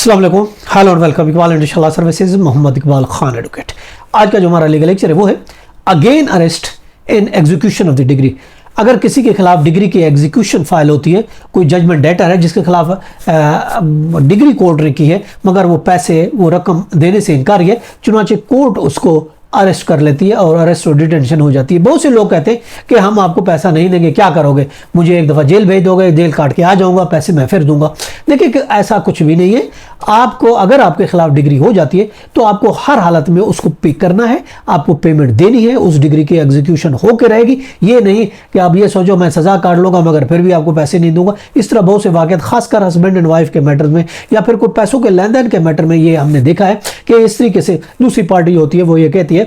अस्सलाम वालेकुम, hello and welcome Iqbal इंशाल्लाह सर्विसेज मोहम्मद इकबाल खान एडवोकेट। आज का जो हमारा लीगल लेक्चर है वो है again arrest in execution of the degree. अगर किसी के खिलाफ डिग्री की एग्जीक्यूशन फाइल होती है, कोई जजमेंट डेटर है जिसके खिलाफ डिग्री कोर्ट ने की है मगर वो पैसे वो रकम देने से इनकार है, चुनांचे कोर्ट उसको अरेस्ट कर लेती है और अरेस्ट और डिटेंशन हो जाती है। बहुत से लोग कहते हैं कि हम आपको पैसा नहीं देंगे, क्या करोगे, मुझे एक दफ़ा जेल भेज दोगे, जेल काट के आ जाऊंगा, पैसे मैं फिर दूंगा। देखिए कि ऐसा कुछ भी नहीं है। आपको अगर आपके खिलाफ डिग्री हो जाती है तो आपको हर हालत में उसको पे करना है, आपको पेमेंट देनी है, उस डिग्री की एग्जीक्यूशन होकर रहेगी। ये नहीं कि आप ये सोचो मैं सजा काट लूंगा मगर फिर भी आपको पैसे नहीं दूंगा। इस तरह बहुत से वाक़यात खासकर हस्बैंड एंड वाइफ के मैटर में या फिर कोई पैसों के लेन देन के मैटर में ये हमने देखा है कि इस तरीके से दूसरी पार्टी होती है, वो ये कहती है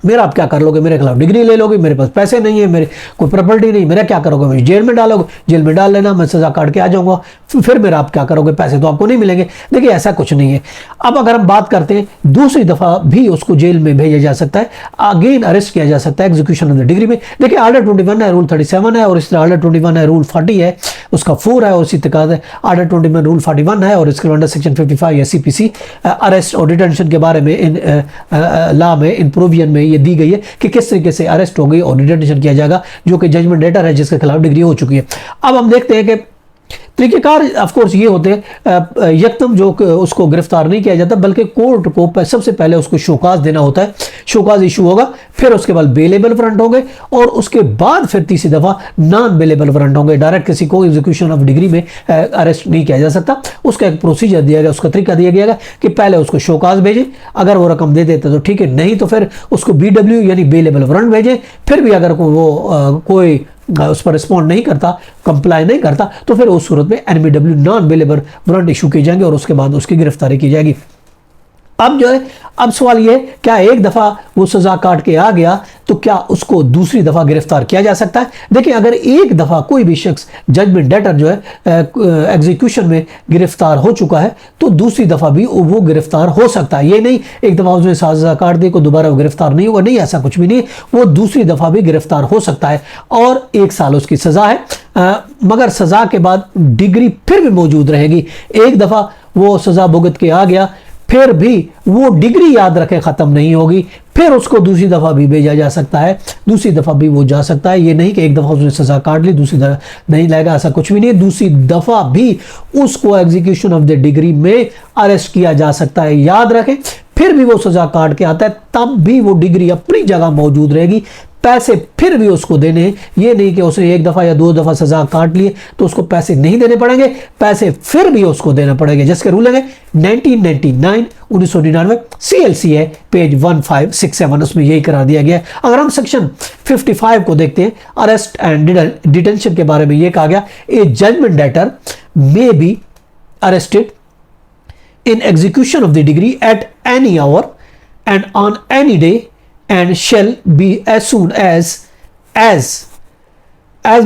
मेरा आप क्या कर लोगे, मेरे खिलाफ डिग्री ले लोगे, मेरे पास पैसे नहीं है, मेरे कोई प्रॉपर्टी नहीं, मेरा क्या करोगे, मुझे जेल में डालोगे, जेल में डाल लेना, मैं सजा काट के आ जाऊंगा, फिर मेरा आप क्या करोगे, पैसे तो आपको नहीं मिलेंगे। देखिए ऐसा कुछ नहीं है। अब अगर हम बात करते हैं दूसरी दफ़ा भी उसको जेल में भेजा जा सकता है, अगेन अरेस्ट किया जा सकता है एग्जीक्यूशन ऑफ द डिग्री में। देखिए आर्डर 21 है, रूल 37 है और इस तरह आर्डर 21 है, रूल 40 है, उसका 4 है और इसी तरह आर्डर 21 रूल 41 है और इसके अंडर सेक्शन 55 या CPC अरेस्ट और डिटेंशन के बारे में इन लॉ में इन प्रोविजन में ये दी गई है कि किस तरीके से अरेस्ट हो गई और डिटेंशन किया जाएगा जो कि जजमेंट डेटर है जिसके खिलाफ डिग्री हो चुकी है। अब हम देखते हैं कि तरीकेकार ऑफकोर्स ये होते हैं, यकदम जो उसको गिरफ्तार नहीं किया जाता बल्कि कोर्ट को सबसे पहले उसको शोकाज देना होता है। शोकाज इशू होगा, फिर उसके बाद बेलेबल वारंट होंगे और उसके बाद फिर तीसरी दफ़ा नॉन बेलेबल वारंट होंगे। डायरेक्ट किसी को एग्जीक्यूशन ऑफ डिग्री में अरेस्ट नहीं किया जा सकता। उसका एक प्रोसीजर दिया गया, उसका तरीका दिया गया कि पहले उसको शोकाज भेजें, अगर वो रकम दे देते तो ठीक है, नहीं तो फिर उसको BW यानी बेलेबल वारंट भेजें। फिर भी अगर वो कोई उस पर रिस्पॉन्ड नहीं करता, कंप्लाई नहीं करता, तो फिर उस सूरत में NBW non bailable warrant issue किए जाएंगे और उसके बाद उसकी गिरफ्तारी की जाएगी। अब जो है, अब सवाल ये क्या एक दफ़ा वो सज़ा काट के आ गया तो क्या उसको दूसरी दफ़ा गिरफ्तार किया जा सकता है? देखिए अगर एक दफ़ा कोई भी शख्स जजमेंट डेटर जो है एग्जीक्यूशन में गिरफ्तार हो चुका है तो दूसरी दफ़ा भी वो गिरफ्तार हो सकता है। ये नहीं एक दफ़ा उसने सज़ा काट दी को दोबारा वो गिरफ्तार नहीं हुआ, नहीं, ऐसा कुछ भी नहीं। वो दूसरी दफ़ा भी गिरफ्तार हो सकता है और 1 साल उसकी सज़ा है, मगर सज़ा के बाद डिग्री फिर भी मौजूद रहेगी। एक दफ़ा वो सज़ा भुगत के आ गया फिर भी वो डिग्री याद रखे ख़त्म नहीं होगी, फिर उसको दूसरी दफ़ा भी भेजा जा सकता है, दूसरी दफ़ा भी वो जा सकता है। ये नहीं कि एक दफ़ा उसने सज़ा काट ली दूसरी दफ़ा नहीं लगेगा, ऐसा कुछ भी नहीं। दूसरी दफ़ा भी उसको एग्जीक्यूशन ऑफ द डिग्री में अरेस्ट किया जा सकता है। याद रखें फिर भी वो सज़ा काट के आता है तब भी वो डिग्री अपनी जगह मौजूद रहेगी, पैसे फिर भी उसको देने। ये नहीं कि उसने एक दफ़ा या 2 दफ़ा सज़ा काट लिए तो उसको पैसे नहीं देने पड़ेंगे, पैसे फिर भी उसको देने पड़ेंगे। जिसके रूल है 1999 CLC है पेज 1567, उसमें यही करार दिया गया है। अगर हम सेक्शन 55 को देखते हैं अरेस्ट एंड डिटेंशन के बारे में, ये कहा गया a judgement debtor may be arrested in execution of the degree at any hour and on any day and shall be as soon as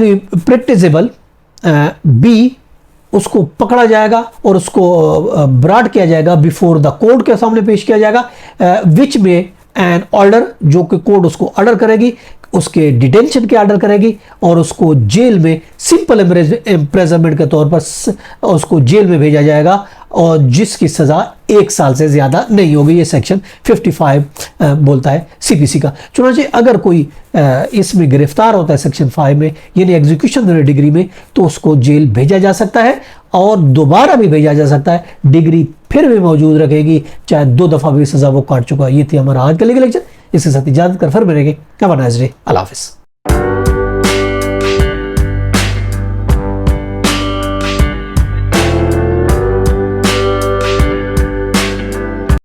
be practicable be उसको पकड़ा जाएगा और उसको ब्रॉड किया जाएगा बिफोर द कोर्ट के सामने पेश किया जाएगा, विच में एन ऑर्डर जो कि कोर्ट उसको ऑर्डर करेगी, उसके डिटेंशन के ऑर्डर करेगी और उसको जेल में सिंपल इम्प्रिजनमेंट के तौर पर उसको जेल में भेजा जाएगा और जिसकी सज़ा 1 साल से ज़्यादा नहीं होगी। ये सेक्शन 55 बोलता है CPC का। चुनांचे अगर कोई इसमें गिरफ्तार होता है सेक्शन 5 में यानी एग्जीक्यूशन डिग्री में तो उसको जेल भेजा जा सकता है और दोबारा भी भेजा जा सकता है, डिग्री फिर भी मौजूद रखेगी चाहे 2 दफ़ा भी सज़ा वो काट चुका है। ये थी हमारा आज का लीगल लेक्चर। इसके साथ इजाज़त कर फिर मिलेंगे। Have a nice day. अल्लाह हाफ़िज़।